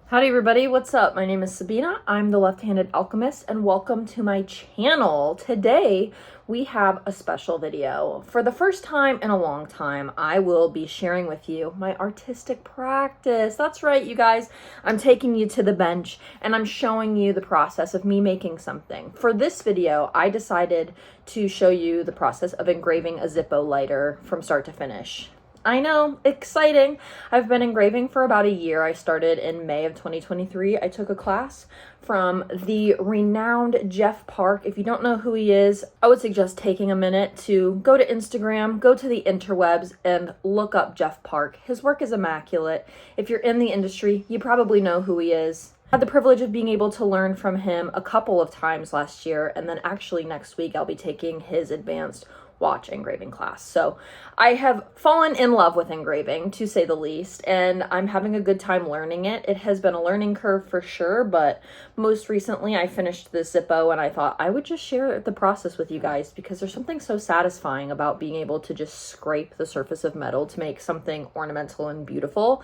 Howdy everybody, what's up? My name is Sabina, I'm the Left-Handed Alchemist, and welcome to my channel. Today we have a special video. For the first time in a long time, I will be sharing with you my artistic practice. That's right, you guys. I'm taking you to the bench and I'm showing you the process of me making something. For this video, I decided to show you the process of engraving a Zippo lighter from start to finish. I know, exciting. I've been engraving for about a year. I started in May of 2023. I took a class from the renowned Jeff Park. If you don't know who he is, I would suggest taking a minute to go to Instagram, go to the interwebs, and look up Jeff Park. His work is immaculate. If you're in the industry, you probably know who he is. I had the privilege of being able to learn from him a couple of times last year, and then actually next week I'll be taking his advanced watch engraving class. So I have fallen in love with engraving, to say the least, and I'm having a good time learning it. It has been a learning curve for sure, but most recently I finished the Zippo and I thought I would just share the process with you guys because there's something so satisfying about being able to just scrape the surface of metal to make something ornamental and beautiful.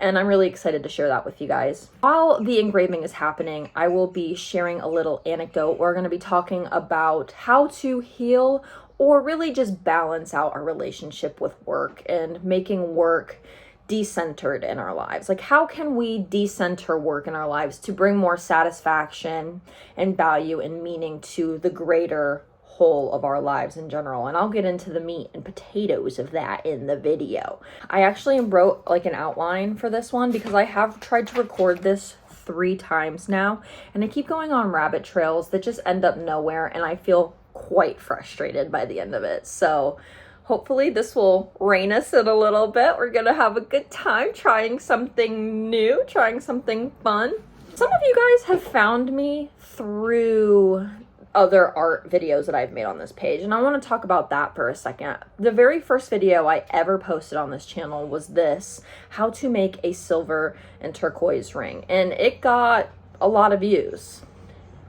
And I'm really excited to share that with you guys. While the engraving is happening, I will be sharing a little anecdote. We're going to be talking about how to heal or really just balance out our relationship with work and making work decentered in our lives. Like, how can we decenter work in our lives to bring more satisfaction and value and meaning to the greater whole of our lives in general? And I'll get into the meat and potatoes of that in the video. I actually wrote like an outline for this one because I have tried to record this 3 times now and I keep going on rabbit trails that just end up nowhere, and I feel quite frustrated by the end of it. So hopefully this will rein us in a little bit. We're gonna have a good time trying something new, trying something fun. Some of you guys have found me through other art videos that I've made on this page, and I want to talk about that for a second. The very first video I ever posted on this channel was this: how to make a silver and turquoise ring, and it got a lot of views,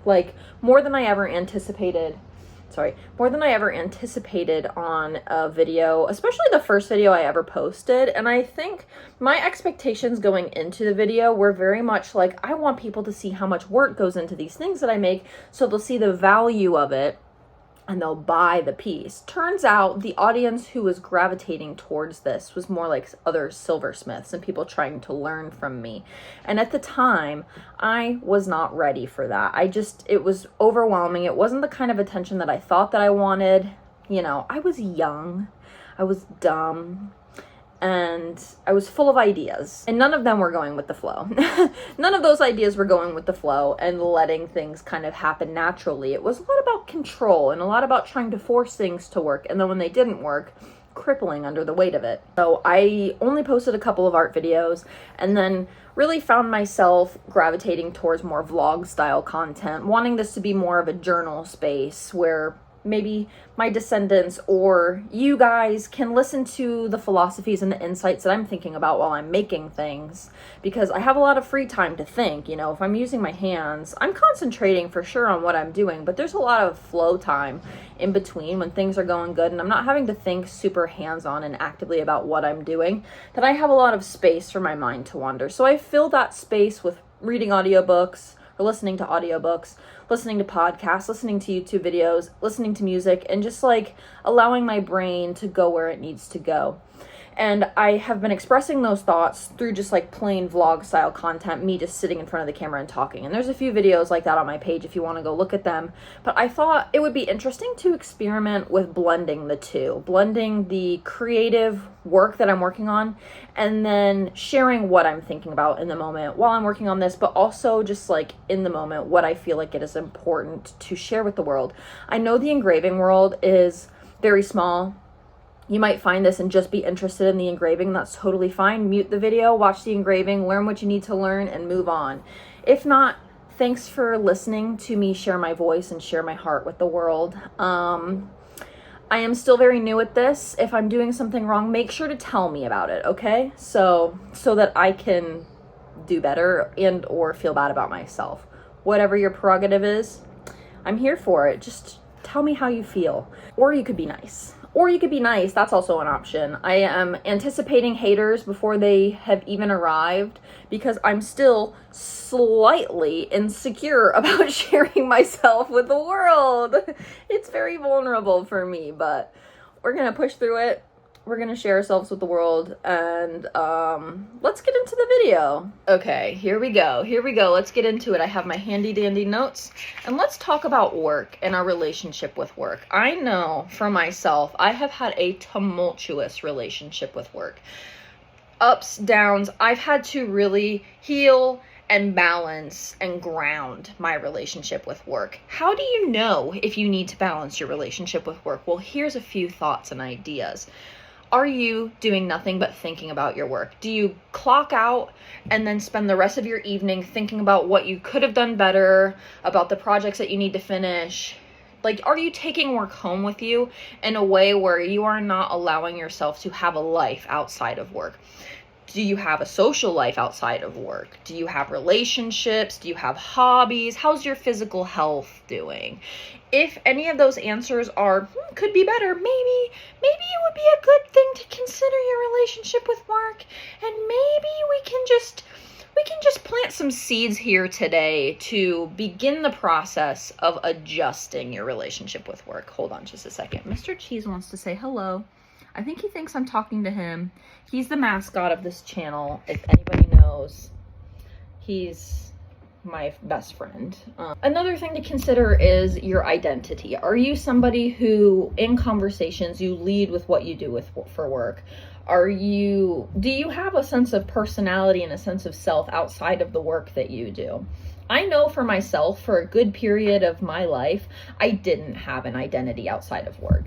like more than I ever anticipated on a video, especially the first video I ever posted. And I think my expectations going into the video were very much like, I want people to see how much work goes into these things that I make, so they'll see the value of it and they'll buy the piece. Turns out the audience who was gravitating towards this was more like other silversmiths and people trying to learn from me. And at the time, I was not ready for that. It was overwhelming. It wasn't the kind of attention that I thought that I wanted. You know, I was young, I was dumb, and I was full of ideas, and none of them were going with the flow. None of those ideas were going with the flow and letting things kind of happen naturally. It was a lot about control and a lot about trying to force things to work, and then when they didn't work, crippling under the weight of it. So I only posted a couple of art videos and then really found myself gravitating towards more vlog style content, wanting this to be more of a journal space where maybe my descendants or you guys can listen to the philosophies and the insights that I'm thinking about while I'm making things, because I have a lot of free time to think. You know, if I'm using my hands, I'm concentrating for sure on what I'm doing, but there's a lot of flow time in between when things are going good and I'm not having to think super hands-on and actively about what I'm doing, that I have a lot of space for my mind to wander. So I fill that space with reading audiobooks, or listening to audiobooks, listening to podcasts, listening to YouTube videos, listening to music, and just like allowing my brain to go where it needs to go. And I have been expressing those thoughts through just like plain vlog style content, me just sitting in front of the camera and talking. And there's a few videos like that on my page if you want to go look at them. But I thought it would be interesting to experiment with blending the two, blending the creative work that I'm working on and then sharing what I'm thinking about in the moment while I'm working on this, but also just like in the moment what I feel like it is important to share with the world. I know the engraving world is very small. You might find this and just be interested in the engraving. That's totally fine. Mute the video, watch the engraving, learn what you need to learn, and move on. If not, thanks for listening to me share my voice and share my heart with the world. I am still very new at this. If I'm doing something wrong, make sure to tell me about it, okay? So that I can do better and or feel bad about myself. Whatever your prerogative is, I'm here for it. Just tell me how you feel. Or you could be nice. Or you could be nice. That's also an option. I am anticipating haters before they have even arrived because I'm still slightly insecure about sharing myself with the world. It's very vulnerable for me, but we're going to push through it. We're going to share ourselves with the world, and let's get into the video. Okay, here we go. Let's get into it. I have my handy dandy notes, and let's talk about work and our relationship with work. I know for myself, I have had a tumultuous relationship with work. Ups, downs. I've had to really heal and balance and ground my relationship with work. How do you know if you need to balance your relationship with work? Well, here's a few thoughts and ideas. Are you doing nothing but thinking about your work? Do you clock out and then spend the rest of your evening thinking about what you could have done better, about the projects that you need to finish? Like, are you taking work home with you in a way where you are not allowing yourself to have a life outside of work? Do you have a social life outside of work? Do you have relationships? Do you have hobbies? How's your physical health doing? If any of those answers are, could be better, maybe it would be a good thing to consider your relationship with work, and maybe we can just plant some seeds here today to begin the process of adjusting your relationship with work. Hold on just a second. Mr. Cheese wants to say hello. I think he thinks I'm talking to him. He's the mascot of this channel. If anybody knows, he's my best friend. Another thing to consider is your identity. Are you somebody who, in conversations, you lead with what you do for work? Do you have a sense of personality and a sense of self outside of the work that you do? I know for myself, for a good period of my life, I didn't have an identity outside of work.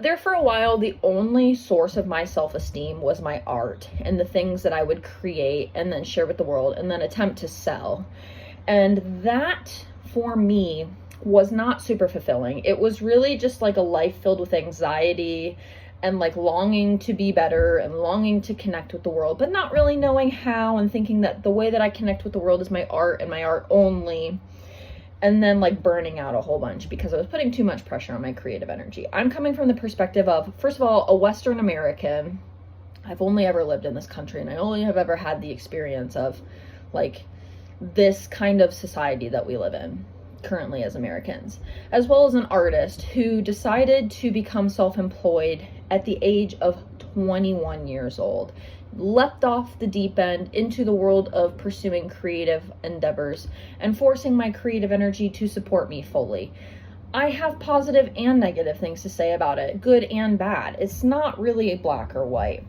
There for a while, the only source of my self-esteem was my art and the things that I would create and then share with the world and then attempt to sell. And that, for me, was not super fulfilling. It was really just like a life filled with anxiety and like longing to be better and longing to connect with the world, but not really knowing how, and thinking that the way that I connect with the world is my art and my art only. And then like burning out a whole bunch because I was putting too much pressure on my creative energy. I'm coming from the perspective of, first of all, a Western American. I've only ever lived in this country, and I only have ever had the experience of like this kind of society that we live in currently as Americans, as well as an artist who decided to become self-employed at the age of 21 years old, leapt off the deep end into the world of pursuing creative endeavors and forcing my creative energy to support me fully. I have positive and negative things to say about it, good and bad. It's not really a black or white,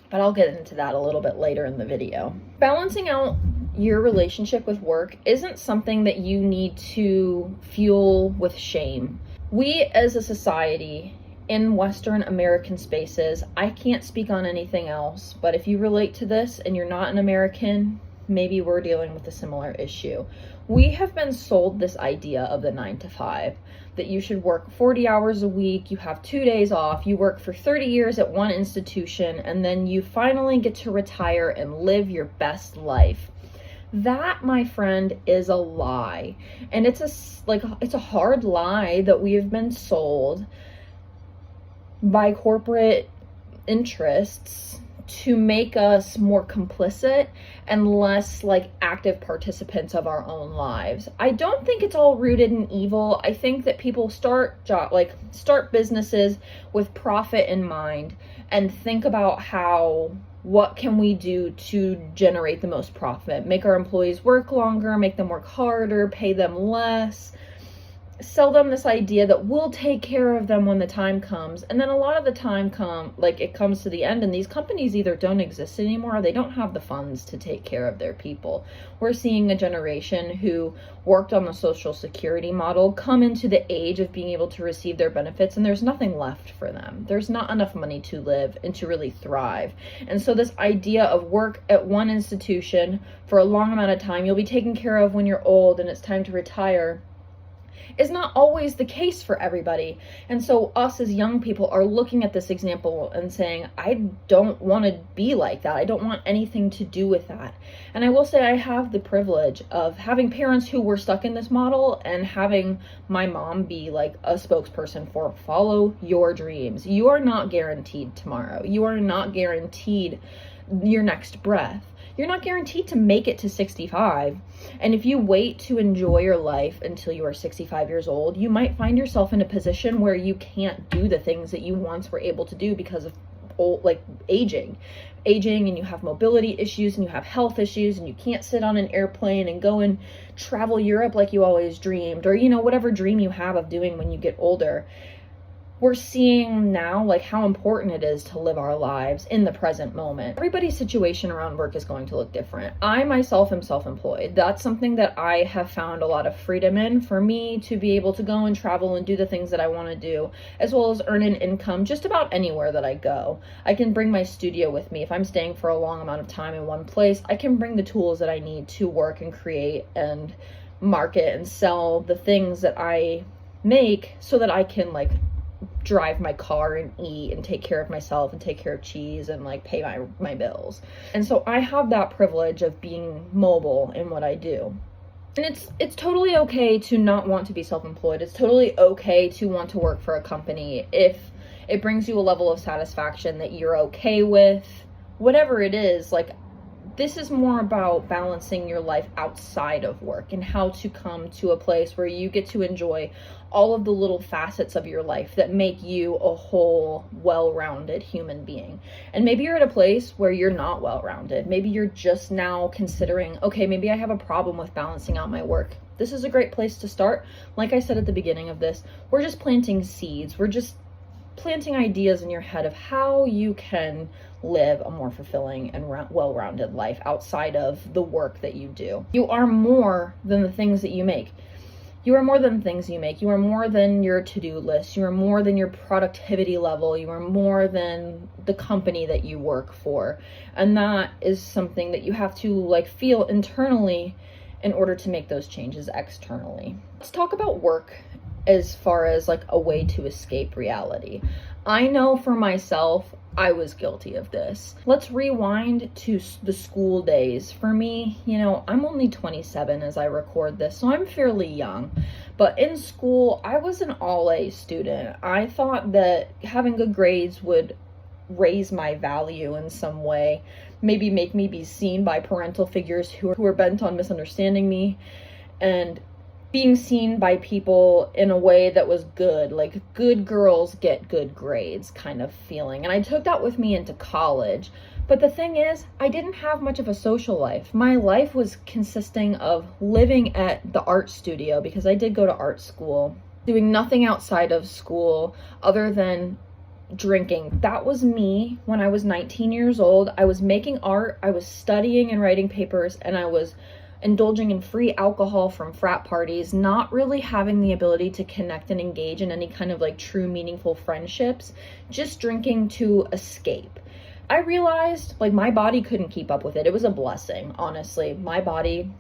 but I'll get into that a little bit later in the video. Balancing out your relationship with work isn't something that you need to fuel with shame. We as a society in Western American spaces, I can't speak on anything else, but if you relate to this and you're not an American, maybe we're dealing with a similar issue. We have been sold this idea of the 9 to 5, that you should work 40 hours a week, you have 2 days off, you work for 30 years at one institution, and then you finally get to retire and live your best life. That, my friend, is a lie. And it's a hard lie that we have been sold by corporate interests to make us more complicit and less like active participants of our own lives. I don't think it's all rooted in evil. I think that people start businesses with profit in mind and think about what can we do to generate the most profit, make our employees work longer, make them work harder, pay them less, sell them this idea that we'll take care of them when the time comes. And then a lot of the time it comes to the end, and these companies either don't exist anymore or they don't have the funds to take care of their people. We're seeing a generation who worked on the Social Security model come into the age of being able to receive their benefits, and there's nothing left for them. There's not enough money to live and to really thrive. And so this idea of work at one institution for a long amount of time, you'll be taken care of when you're old and it's time to retire, is not always the case for everybody. And so us as young people are looking at this example and saying, I don't want to be like that. I don't want anything to do with that. And I will say I have the privilege of having parents who were stuck in this model and having my mom be like a spokesperson for follow your dreams. You are not guaranteed tomorrow. You are not guaranteed your next breath. You're not guaranteed to make it to 65. And if you wait to enjoy your life until you are 65 years old, you might find yourself in a position where you can't do the things that you once were able to do because of aging, and you have mobility issues and you have health issues and you can't sit on an airplane and go and travel Europe like you always dreamed, or, you know, whatever dream you have of doing when you get older. We're seeing now like how important it is to live our lives in the present moment. Everybody's situation around work is going to look different. I myself am self-employed. That's something that I have found a lot of freedom in, for me to be able to go and travel and do the things that I want to do, as well as earn an income just about anywhere that I go. I can bring my studio with me. If I'm staying for a long amount of time in one place, I can bring the tools that I need to work and create and market and sell the things that I make, so that I can like drive my car and eat and take care of myself and take care of cheese and like pay my bills. And so I have that privilege of being mobile in what I do. And it's totally okay to not want to be self-employed. It's totally okay to want to work for a company if it brings you a level of satisfaction that you're okay with. Whatever it is, like, this is more about balancing your life outside of work and how to come to a place where you get to enjoy all of the little facets of your life that make you a whole, well-rounded human being. And maybe you're at a place where you're not well-rounded. Maybe you're just now considering, okay, maybe I have a problem with balancing out my work. This is a great place to start. Like I said at the beginning of this, we're just planting seeds. We're just planting ideas in your head of how you can live a more fulfilling and well-rounded life outside of the work that you do. You are more than the things that you make. You are more than things you make. You are more than your to-do list. You are more than your productivity level. You are more than the company that you work for. And that is something that you have to like feel internally in order to make those changes externally. Let's talk about work as far as like a way to escape reality. I know for myself, I was guilty of this. Let's rewind to the school days. For me, you know, I'm only 27 as I record this, so I'm fairly young. But in school, I was an all-A student. I thought that having good grades would raise my value in some way, maybe make me be seen by parental figures who are bent on misunderstanding me, and being seen by people in a way that was good, like good girls get good grades kind of feeling. And I took that with me into college. But the thing is, I didn't have much of a social life. My life was consisting of living at the art studio, because I did go to art school, doing nothing outside of school other than drinking. That was me when I was 19 years old. I was making art, I was studying and writing papers, and I was indulging in free alcohol from frat parties, not really having the ability to connect and engage in any kind of like true meaningful friendships, just drinking to escape. I realized like my body couldn't keep up with it. It was a blessing, honestly. My body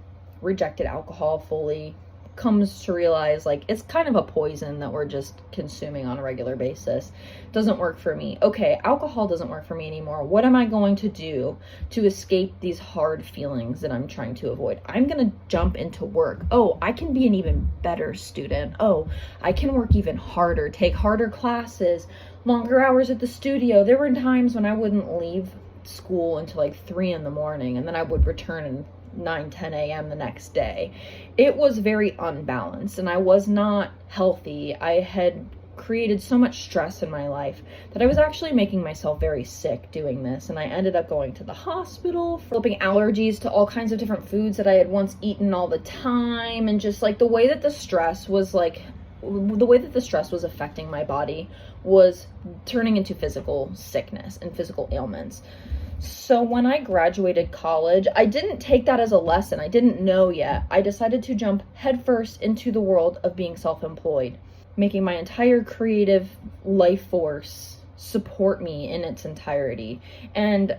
rejected alcohol fully, comes to realize like it's kind of a poison that we're just consuming on a regular basis. Doesn't work for me. Okay, alcohol doesn't work for me anymore. What am I going to do to escape these hard feelings that I'm trying to avoid? I'm gonna jump into work. Oh, I can be an even better student. Oh, I can work even harder, take harder classes, longer hours at the studio. There were times when I wouldn't leave school until like 3 in the morning, and then I would return and 9-10 a.m. the next day. It was very unbalanced and I was not healthy. I had created so much stress in my life that I was actually making myself very sick doing this, and I ended up going to the hospital, developing allergies to all kinds of different foods that I had once eaten all the time, and just like the way that the stress was affecting my body was turning into physical sickness and physical ailments. So when I graduated college, I didn't take that as a lesson. I didn't know yet. I decided to jump headfirst into the world of being self-employed, making my entire creative life force support me in its entirety. And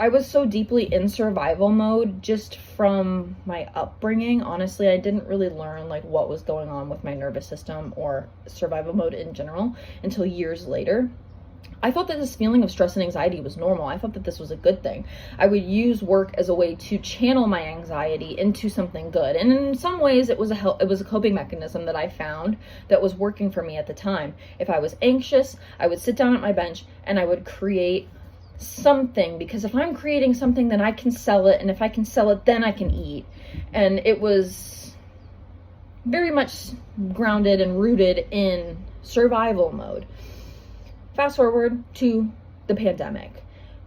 I was so deeply in survival mode just from my upbringing. Honestly, I didn't really learn like what was going on with my nervous system or survival mode in general until years later. I thought that this feeling of stress and anxiety was normal. I thought that this was a good thing. I would use work as a way to channel my anxiety into something good. And in some ways it was a coping mechanism that I found that was working for me at the time. If I was anxious, I would sit down at my bench and I would create something, because if I'm creating something, then I can sell it, and if I can sell it, then I can eat. And it was very much grounded and rooted in survival mode. Fast forward to the pandemic.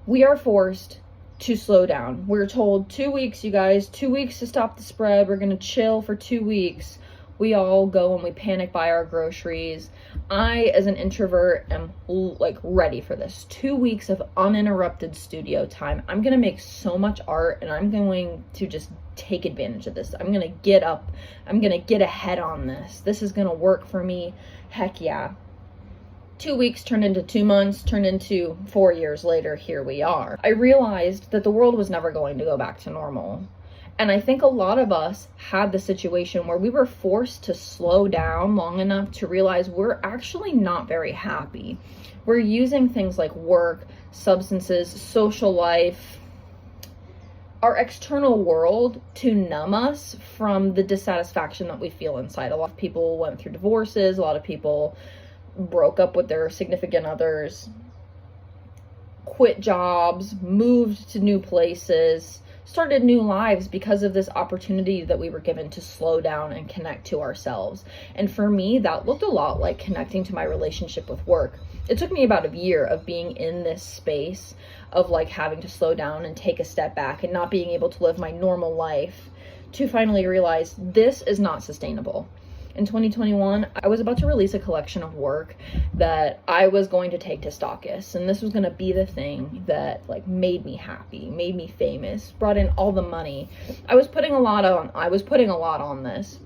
We are forced to slow down. We're told 2 weeks, you guys, 2 weeks to stop the spread. We're gonna chill for 2 weeks. We all go and we panic buy our groceries. I, as an introvert, am like ready for this. 2 weeks of uninterrupted studio time. I'm gonna make so much art, and I'm going to just take advantage of this. I'm gonna get up. I'm gonna get ahead on this. This is gonna work for me. Heck yeah. 2 weeks turned into 2 months, turned into 4 years later, here we are. I realized that the world was never going to go back to normal. And I think a lot of us had the situation where we were forced to slow down long enough to realize we're actually not very happy. We're using things like work, substances, social life, our external world to numb us from the dissatisfaction that we feel inside. A lot of people went through divorces. A lot of people broke up with their significant others, quit jobs, moved to new places, started new lives because of this opportunity that we were given to slow down and connect to ourselves. And for me, that looked a lot like connecting to my relationship with work. It took me about a year of being in this space of like having to slow down and take a step back and not being able to live my normal life to finally realize this is not sustainable. In 2021, I was about to release a collection of work that I was going to take to Stockus, and this was going to be the thing that like made me happy, made me famous, brought in all the money. I was putting a lot on this.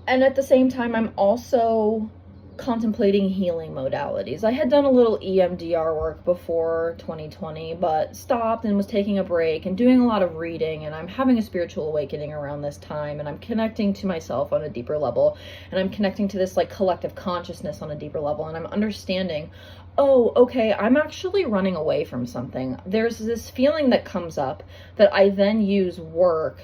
And at the same time, I'm also contemplating healing modalities. I had done a little EMDR work before 2020, but stopped and was taking a break and doing a lot of reading, and I'm having a spiritual awakening around this time, and I'm connecting to myself on a deeper level, and I'm connecting to this like collective consciousness on a deeper level, and I'm understanding, oh, okay, I'm actually running away from something. There's this feeling that comes up that I then use work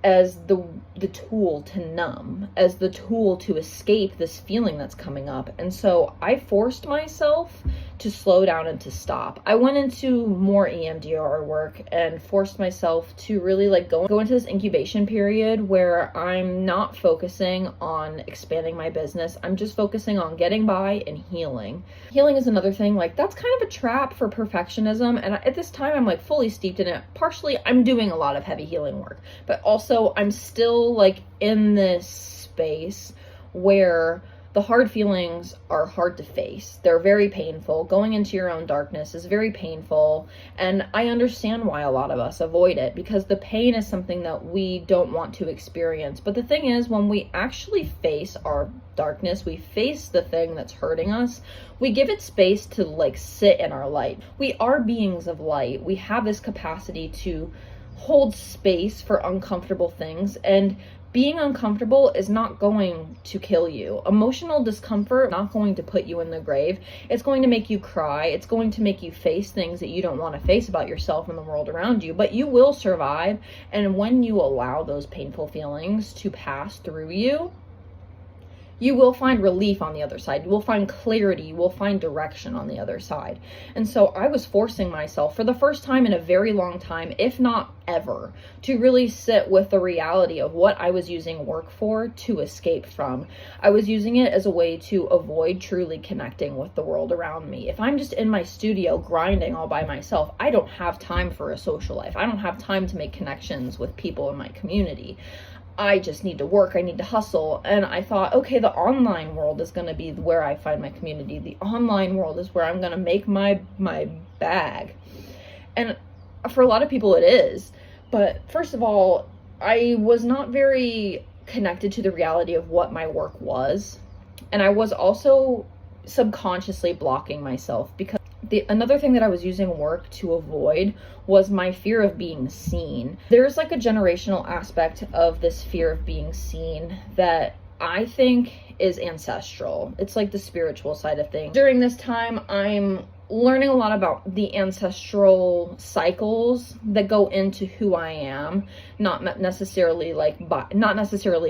as the tool to numb, as the tool to escape this feeling that's coming up. And so I forced myself to slow down and to stop. I went into more EMDR work and forced myself to really like go into this incubation period where I'm not focusing on expanding my business. I'm just focusing on getting by and healing. Healing is another thing, like that's kind of a trap for perfectionism. And at this time I'm like fully steeped in it. Partially I'm doing a lot of heavy healing work, but also I'm still like in this space where the hard feelings are hard to face. They're very painful. Going into your own darkness is very painful. And I understand why a lot of us avoid it, because the pain is something that we don't want to experience. But the thing is, when we actually face our darkness, we face the thing that's hurting us, we give it space to like sit in our light. We are beings of light. We have this capacity to hold space for uncomfortable things, and being uncomfortable is not going to kill you. Emotional discomfort is not going to put you in the grave. It's going to make you cry. It's going to make you face things that you don't want to face about yourself and the world around you, but you will survive. And when you allow those painful feelings to pass through you, you will find relief on the other side. You will find clarity. You will find direction on the other side. And so I was forcing myself for the first time in a very long time, if not ever, to really sit with the reality of what I was using work for to escape from. I was using it as a way to avoid truly connecting with the world around me. If I'm just in my studio grinding all by myself, I don't have time for a social life. I don't have time to make connections with people in my community. I just need to work, I need to hustle. And I thought, okay, the online world is going to be where I find my community. The online world is where I'm going to make my bag. And for a lot of people it is. But first of all, I was not very connected to the reality of what my work was. And I was also subconsciously blocking myself Another thing that I was using work to avoid was my fear of being seen. There's like a generational aspect of this fear of being seen that I think is ancestral. It's like the spiritual side of things. During this time, I'm learning a lot about the ancestral cycles that go into who I am, not necessarily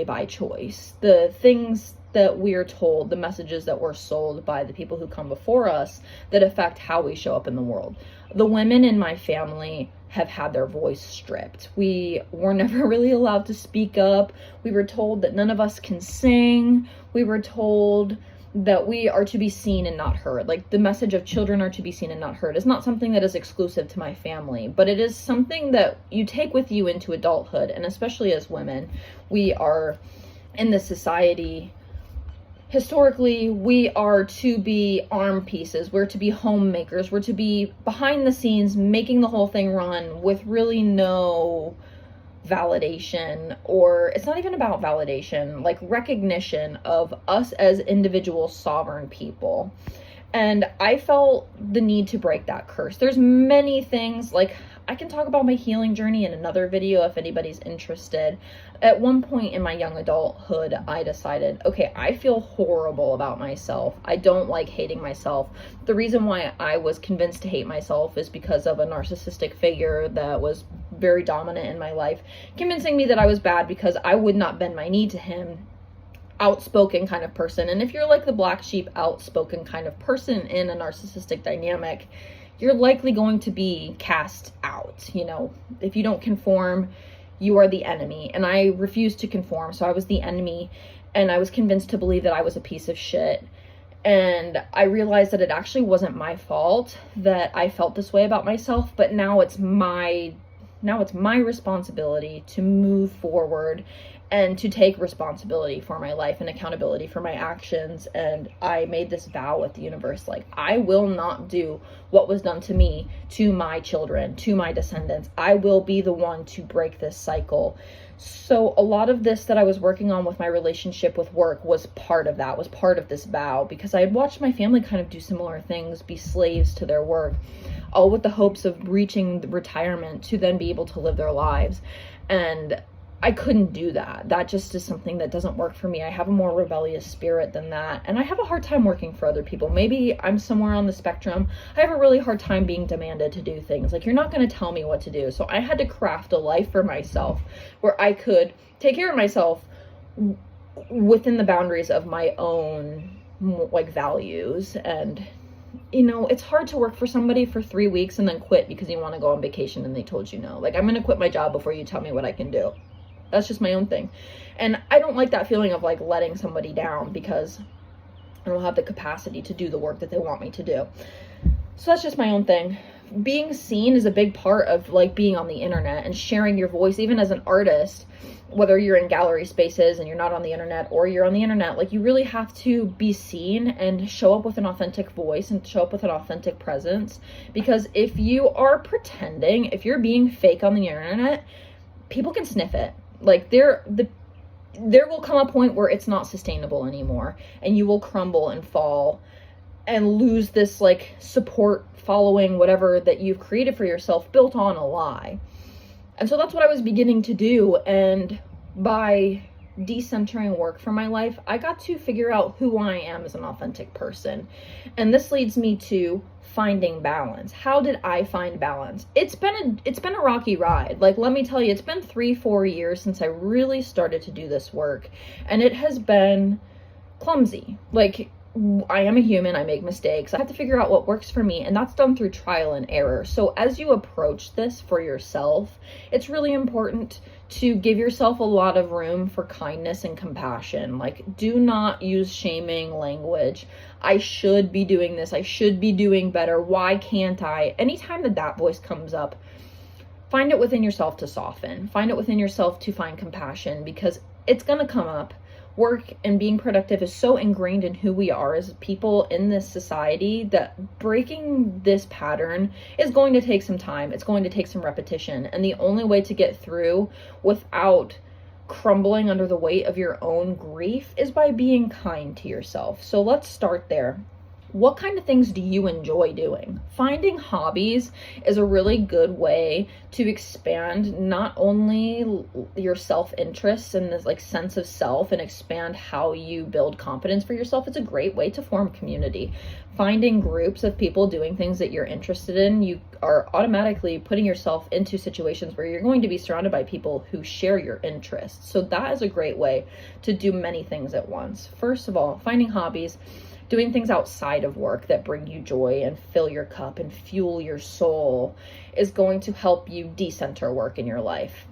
by choice. The things that we're told, the messages that were sold by the people who come before us that affect how we show up in the world. The women in my family have had their voice stripped. We were never really allowed to speak up. We were told that none of us can sing. We were told that we are to be seen and not heard. Like, the message of children are to be seen and not heard is not something that is exclusive to my family, but it is something that you take with you into adulthood. And especially as women, we are in this society. Historically, we are to be arm pieces. We're to be homemakers. We're to be behind the scenes, making the whole thing run with really no validation, or it's not even about validation, like recognition of us as individual sovereign people. And I felt the need to break that curse. There's many things, like I can talk about my healing journey in another video if anybody's interested. At one point in my young adulthood, I decided, okay, I feel horrible about myself. I don't like hating myself. The reason why I was convinced to hate myself is because of a narcissistic figure that was very dominant in my life, convincing me that I was bad because I would not bend my knee to him. Outspoken kind of person. And if you're like the black sheep, outspoken kind of person in a narcissistic dynamic, you're likely going to be cast out. You know, if you don't conform, you are the enemy. And I refused to conform, so I was the enemy, and I was convinced to believe that I was a piece of shit. And I realized that it actually wasn't my fault that I felt this way about myself, but now it's my responsibility to move forward and to take responsibility for my life and accountability for my actions. And I made this vow with the universe, like, I will not do what was done to me, to my children, to my descendants. I will be the one to break this cycle. So a lot of this that I was working on with my relationship with work was part of that, was part of this vow, because I had watched my family kind of do similar things, be slaves to their work, all with the hopes of reaching the retirement to then be able to live their lives. And I couldn't do that. That just is something that doesn't work for me. I have a more rebellious spirit than that. And I have a hard time working for other people. Maybe I'm somewhere on the spectrum. I have a really hard time being demanded to do things. Like, you're not going to tell me what to do. So I had to craft a life for myself where I could take care of myself within the boundaries of my own, like, values. And, you know, it's hard to work for somebody for 3 weeks and then quit because you want to go on vacation and they told you no. Like, I'm going to quit my job before you tell me what I can do. That's just my own thing. And I don't like that feeling of like letting somebody down because I don't have the capacity to do the work that they want me to do. So that's just my own thing. Being seen is a big part of like being on the internet and sharing your voice, even as an artist, whether you're in gallery spaces and you're not on the internet or you're on the internet. Like, you really have to be seen and show up with an authentic voice and show up with an authentic presence. Because if you are pretending, if you're being fake on the internet, people can sniff it. Like, there will come a point where it's not sustainable anymore, and you will crumble and fall and lose this like support, following, whatever that you've created for yourself built on a lie. And so that's what I was beginning to do. And by decentering work from my life, I got to figure out who I am as an authentic person. And this leads me to finding balance. How did I find balance? It's been a rocky ride. Like, let me tell you, it's been 3-4 years since I really started to do this work, and it has been clumsy. Like, I am a human, I make mistakes. I have to figure out what works for me, and that's done through trial and error. So as you approach this for yourself, it's really important to give yourself a lot of room for kindness and compassion. Like, do not use shaming language. I should be doing this. I should be doing better. Why can't I? Anytime that voice comes up, find it within yourself to soften. Find it within yourself to find compassion, because it's going to come up. Work and being productive is so ingrained in who we are as people in this society that breaking this pattern is going to take some time. It's going to take some repetition. And the only way to get through without crumbling under the weight of your own grief is by being kind to yourself. So let's start there. what kind of things do you enjoy doing? Finding hobbies is a really good way to expand not only your self-interest and this like sense of self and expand how you build confidence for yourself. It's a great way to form community. Finding groups of people doing things that you're interested in, you are automatically putting yourself into situations where you're going to be surrounded by people who share your interests. So that is a great way to do many things at once. First of all, finding hobbies, doing things outside of work that bring you joy and fill your cup and fuel your soul is going to help you decenter work in your life.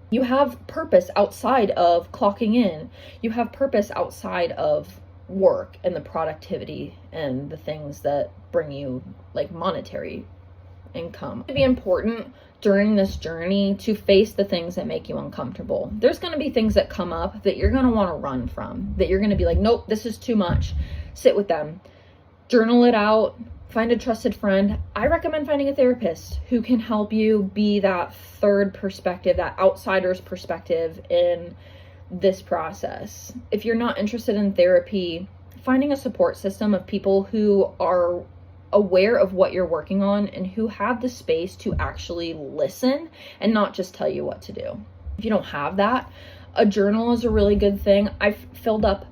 You have purpose outside of clocking in. You have purpose outside of work and the productivity and the things that bring you like monetary income. It'd be important during this journey to face the things that make you uncomfortable. There's going to be things that come up that you're going to want to run from, that you're going to be like, nope, this is too much. Sit with them, journal it out, find a trusted friend. I recommend finding a therapist who can help you be that third perspective, that outsider's perspective in this process. If you're not interested in therapy, finding a support system of people who are aware of what you're working on and who have the space to actually listen and not just tell you what to do. If you don't have that, a journal is a really good thing. I've filled up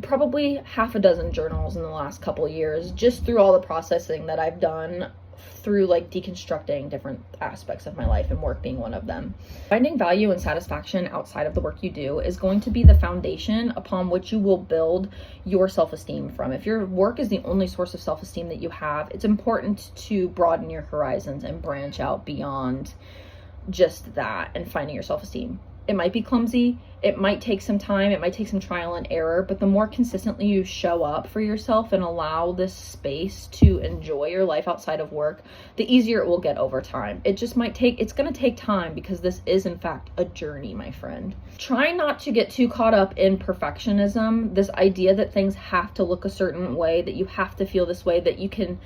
probably half a dozen journals in the last couple of years just through all the processing that I've done through like deconstructing different aspects of my life and work being one of them. Finding value and satisfaction outside of the work you do is going to be the foundation upon which you will build your self-esteem from. If your work is the only source of self-esteem that you have, it's important to broaden your horizons and branch out beyond just that and finding your self-esteem. It might be clumsy, it might take some time, it might take some trial and error, but the more consistently you show up for yourself and allow this space to enjoy your life outside of work, the easier it will get over time. It's going to take time because this is in fact a journey, my friend. Try not to get too caught up in perfectionism, this idea that things have to look a certain way, that you have to feel this way, that you can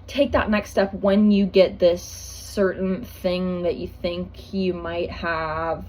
take that next step when you get this certain thing that you think you might have.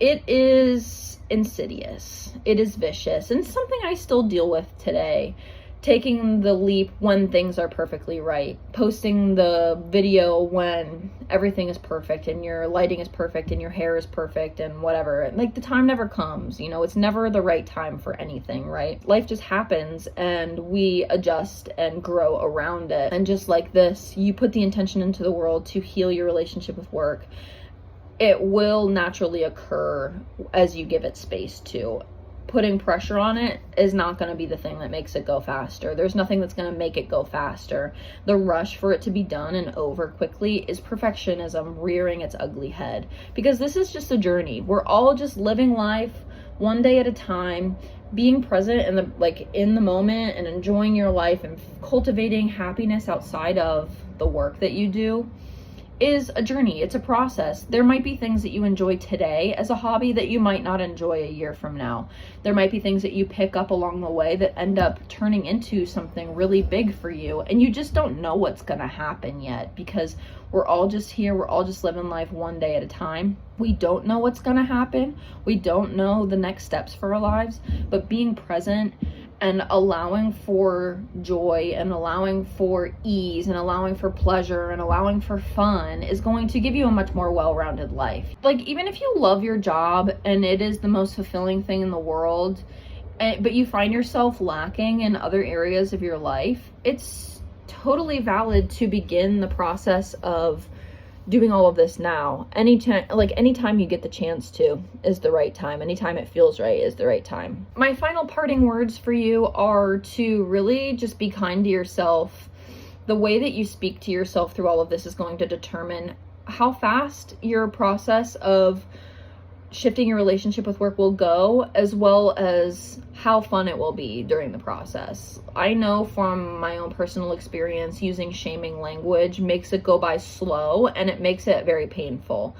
It is insidious, it is vicious, and something I still deal with today. Taking the leap when things are perfectly right, posting the video when everything is perfect and your lighting is perfect and your hair is perfect and whatever. Like, the time never comes, it's never the right time for anything, right? Life just happens and we adjust and grow around it. And just like this, you put the intention into the world to heal your relationship with work. It will naturally occur as you give it space to. Putting pressure on it is not going to be the thing that makes it go faster. There's nothing that's going to make it go faster. The rush for it to be done and over quickly is perfectionism rearing its ugly head. Because this is just a journey. We're all just living life one day at a time, being present in the moment and enjoying your life and cultivating happiness outside of the work that you do is a journey. It's a process. There might be things that you enjoy today as a hobby that you might not enjoy a year from now. There might be things that you pick up along the way that end up turning into something really big for you, and you just don't know what's gonna happen yet, because we're all just here, we're all just living life one day at a time. We don't know what's gonna happen. We don't know the next steps for our lives, but being present and allowing for joy and allowing for ease and allowing for pleasure and allowing for fun is going to give you a much more well-rounded life. Like, even if you love your job and it is the most fulfilling thing in the world, but you find yourself lacking in other areas of your life, it's totally valid to begin the process of doing all of this now. Anytime you get the chance to is the right time. Anytime it feels right is the right time. My final parting words for you are to really just be kind to yourself. The way that you speak to yourself through all of this is going to determine how fast your process of shifting your relationship with work will go, as well as how fun it will be during the process. I know from my own personal experience, using shaming language makes it go by slow and it makes it very painful.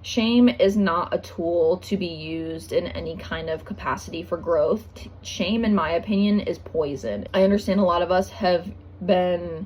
Shame is not a tool to be used in any kind of capacity for growth. Shame, in my opinion, is poison. I understand a lot of us have been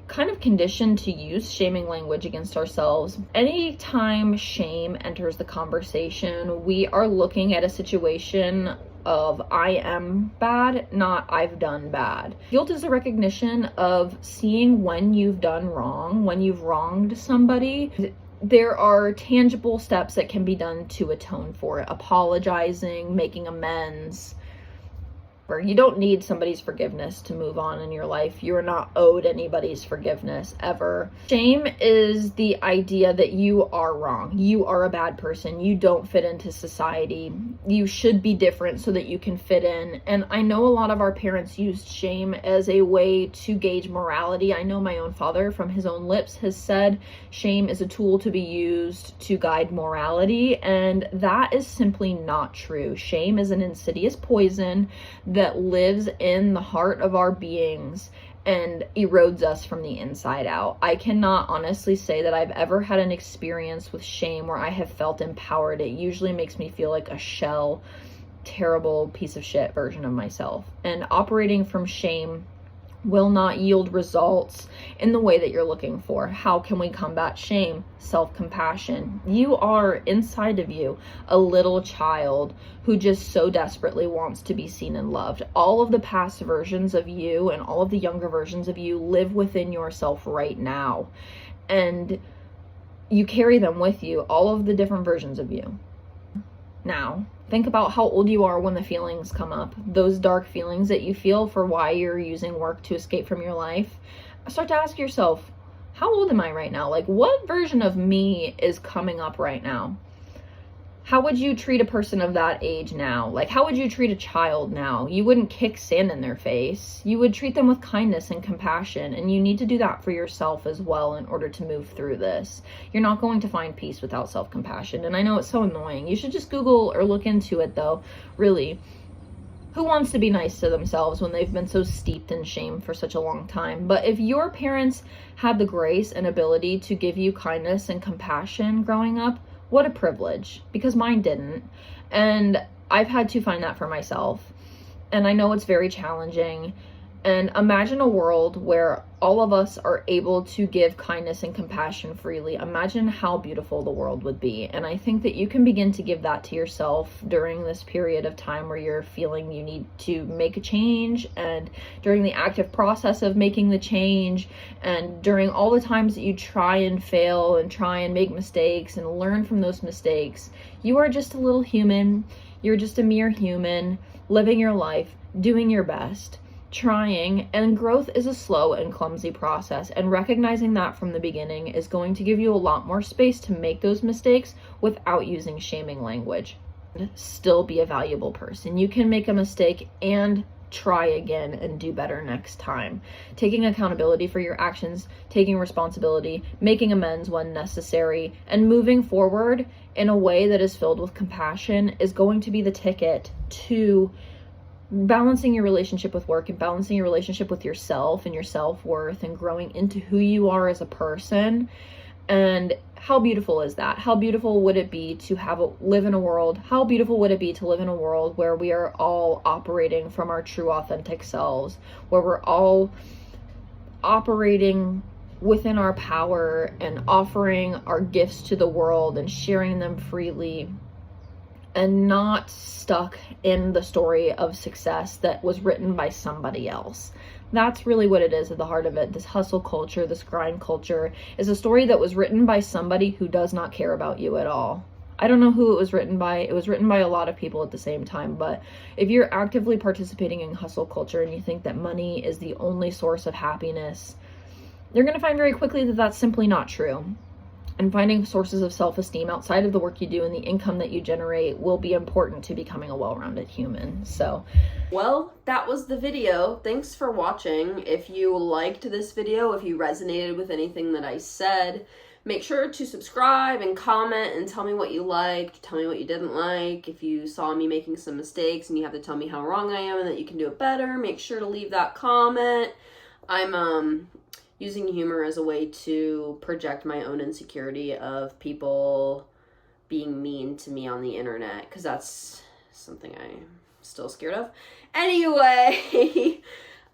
kind of conditioned to use shaming language against ourselves. Anytime shame enters the conversation, we are looking at a situation of I am bad, not I've done bad. Guilt is a recognition of seeing when you've done wrong, when you've wronged somebody. There are tangible steps that can be done to atone for it. Apologizing, making amends. Where you don't need somebody's forgiveness to move on in your life. You are not owed anybody's forgiveness ever. Shame is the idea that you are wrong. You are a bad person. You don't fit into society. You should be different so that you can fit in. And I know a lot of our parents used shame as a way to gauge morality. I know my own father from his own lips has said shame is a tool to be used to guide morality. And that is simply not true. Shame is an insidious poison that lives in the heart of our beings and erodes us from the inside out. I cannot honestly say that I've ever had an experience with shame where I have felt empowered. It usually makes me feel like a shell, terrible piece of shit version of myself. And operating from shame will not yield results in the way that you're looking for. How can we combat shame? Self-compassion. You are inside of you a little child who just so desperately wants to be seen and loved. All of the past versions of you and all of the younger versions of you live within yourself right now. And you carry them with you, all of the different versions of you. Now, think about how old you are when the feelings come up. Those dark feelings that you feel for why you're using work to escape from your life. Start to ask yourself, how old am I right now? Like, what version of me is coming up right now? How would you treat a person of that age now? Like, how would you treat a child now? You wouldn't kick sand in their face. You would treat them with kindness and compassion, and you need to do that for yourself as well in order to move through this. You're not going to find peace without self-compassion, and I know it's so annoying. You should just Google or look into it, though, really. Who wants to be nice to themselves when they've been so steeped in shame for such a long time? But if your parents had the grace and ability to give you kindness and compassion growing up, what a privilege, because mine didn't. And I've had to find that for myself. And I know it's very challenging. And imagine a world where all of us are able to give kindness and compassion freely. Imagine how beautiful the world would be. And I think that you can begin to give that to yourself during this period of time where you're feeling you need to make a change, and during the active process of making the change, and during all the times that you try and fail and try and make mistakes and learn from those mistakes. You are just a little human. You're just a mere human living your life, doing your best, trying, and growth is a slow and clumsy process, and recognizing that from the beginning is going to give you a lot more space to make those mistakes without using shaming language. Still be a valuable person. You can make a mistake and try again and do better next time. Taking accountability for your actions, taking responsibility, making amends when necessary, and moving forward in a way that is filled with compassion is going to be the ticket to balancing your relationship with work and balancing your relationship with yourself and your self-worth and growing into who you are as a person. And how beautiful is that? How beautiful would it be to live in a world? How beautiful would it be to live in a world where we are all operating from our true authentic selves, where we're all operating within our power and offering our gifts to the world and sharing them freely, and not stuck in the story of success that was written by somebody else. That's really what it is at the heart of it. This hustle culture, this grind culture, is a story that was written by somebody who does not care about you at all. I don't know who it was written by. It was written by a lot of people at the same time, but if you're actively participating in hustle culture and you think that money is the only source of happiness, you're going to find very quickly that that's simply not true. And finding sources of self-esteem outside of the work you do and the income that you generate will be important to becoming a well-rounded human. So, well, that was the video. Thanks for watching. If you liked this video, if you resonated with anything that I said, make sure to subscribe and comment and tell me what you liked, tell me what you didn't like. If you saw me making some mistakes and you have to tell me how wrong I am and that you can do it better, make sure to leave that comment. I'm using humor as a way to project my own insecurity of people being mean to me on the internet, because that's something I'm still scared of. Anyway,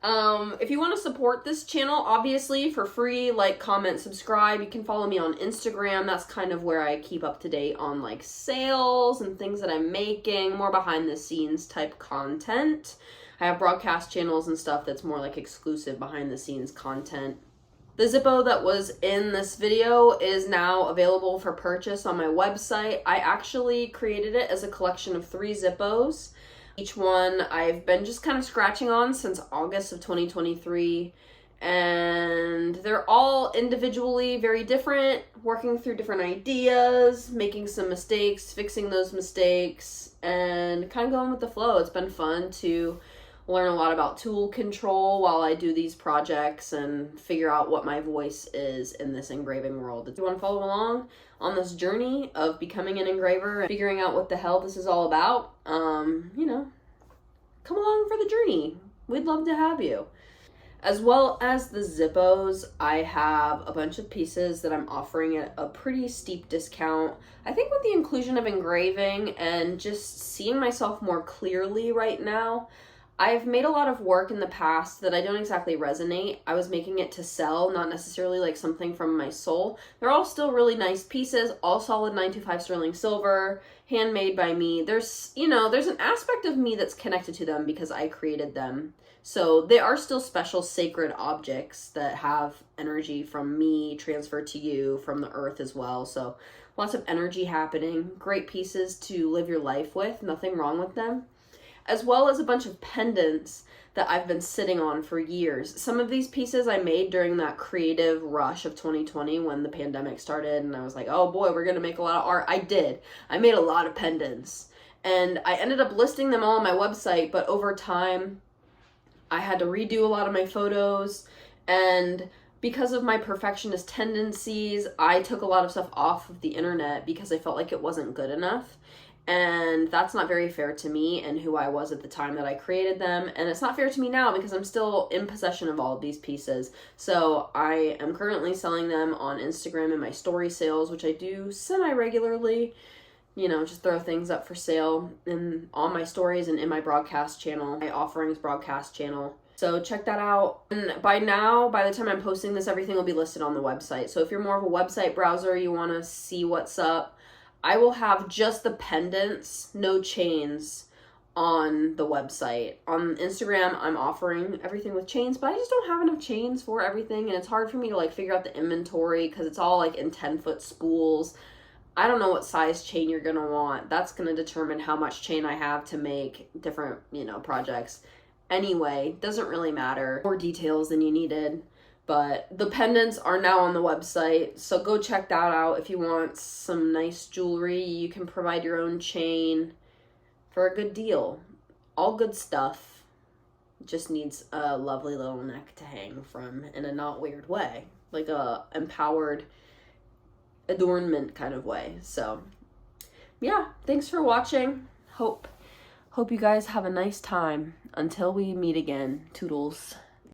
If you want to support this channel, obviously for free, like, comment, subscribe. You can follow me on Instagram. That's kind of where I keep up to date on like sales and things that I'm making, more behind the scenes type content. I have broadcast channels and stuff that's more like exclusive behind the scenes content. The Zippo that was in this video is now available for purchase on my website. I actually created it as a collection of 3 Zippos. Each one I've been just kind of scratching on since August of 2023, and they're all individually very different, working through different ideas, making some mistakes, fixing those mistakes, and kind of going with the flow. It's been fun to learn a lot about tool control while I do these projects and figure out what my voice is in this engraving world. If you want to follow along on this journey of becoming an engraver and figuring out what the hell this is all about, you know, come along for the journey. We'd love to have you. As well as the Zippos, I have a bunch of pieces that I'm offering at a pretty steep discount. I think with the inclusion of engraving and just seeing myself more clearly right now, I've made a lot of work in the past that I don't exactly resonate. I was making it to sell, not necessarily like something from my soul. They're all still really nice pieces, all solid 925 sterling silver, handmade by me. There's, you know, there's an aspect of me that's connected to them because I created them. So they are still special sacred objects that have energy from me transferred to you from the earth as well. So lots of energy happening, great pieces to live your life with, nothing wrong with them. As well as a bunch of pendants that I've been sitting on for years. Some of these pieces I made during that creative rush of 2020 when the pandemic started, and I was like, oh boy, we're gonna make a lot of art. I did. I made a lot of pendants. And I ended up listing them all on my website, but over time, I had to redo a lot of my photos, and because of my perfectionist tendencies, I took a lot of stuff off of the internet because I felt like it wasn't good enough. And that's not very fair to me and who I was at the time that I created them. And it's not fair to me now because I'm still in possession of all of these pieces. So I am currently selling them on Instagram in my story sales, which I do semi-regularly. You know, just throw things up for sale on my stories and in my broadcast channel, my offerings broadcast channel. So check that out. And by the time I'm posting this, everything will be listed on the website. So if you're more of a website browser, you want to see what's up, I will have just the pendants, no chains, on the website. On Instagram, I'm offering everything with chains, but I just don't have enough chains for everything, and it's hard for me to like figure out the inventory because it's all like in 10-foot spools. I don't know what size chain you're gonna want. That's gonna determine how much chain I have to make different, you know, projects. Anyway, doesn't really matter. More details than you needed. But the pendants are now on the website, so go check that out if you want some nice jewelry. You can provide your own chain for a good deal. All good stuff. Just needs a lovely little neck to hang from in a not weird way. Like a empowered adornment kind of way. So, yeah, thanks for watching. Hope you guys have a nice time. Until we meet again, toodles.